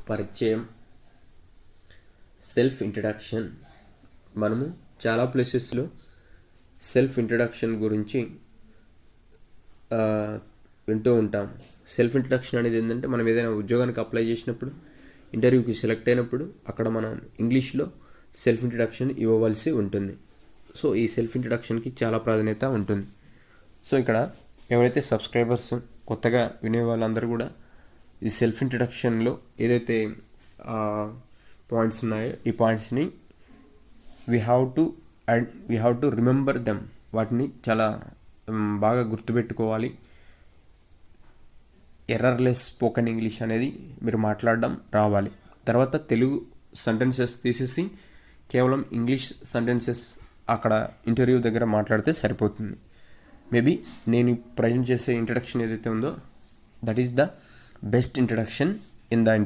పరిచయం, self introduction. మనము చాలా ప్లేసెస్లో సెల్ఫ్ ఇంట్రడక్షన్ గురించి వింటూ ఉంటాం. సెల్ఫ్ ఇంట్రడక్షన్ అనేది ఏంటంటే, మనం ఏదైనా ఉద్యోగానికి అప్లై చేసినప్పుడు, ఇంటర్వ్యూకి సెలెక్ట్ అయినప్పుడు అక్కడ మనం ఇంగ్లీష్లో సెల్ఫ్ ఇంట్రడక్షన్ ఇవ్వవలసి ఉంటుంది. సో ఈ సెల్ఫ్ ఇంట్రడక్షన్కి చాలా ప్రాధాన్యత ఉంటుంది. సో ఇక్కడ ఎవరైతే సబ్స్క్రైబర్స్ కొత్తగా వినే వాళ్ళందరూ కూడా ఈ సెల్ఫ్ ఇంట్రడక్షన్లో ఏదైతే పాయింట్స్ ఉన్నాయో ఈ పాయింట్స్ని we have to remember them. వాటిని చాలా బాగా గుర్తుపెట్టుకోవాలి. ఎర్రర్లెస్ స్పోకెన్ ఇంగ్లీష్ అనేది మీరు మాట్లాడడం రావాలి. తర్వాత తెలుగు సెంటెన్సెస్ తీసేసి కేవలం ఇంగ్లీష్ సెంటెన్సెస్ అక్కడ ఇంటర్వ్యూ దగ్గర మాట్లాడితే సరిపోతుంది. మేబీ నేను ప్రజెంట్ చేసే ఇంట్రడక్షన్ ఏదైతే ఉందో that is the best introduction in the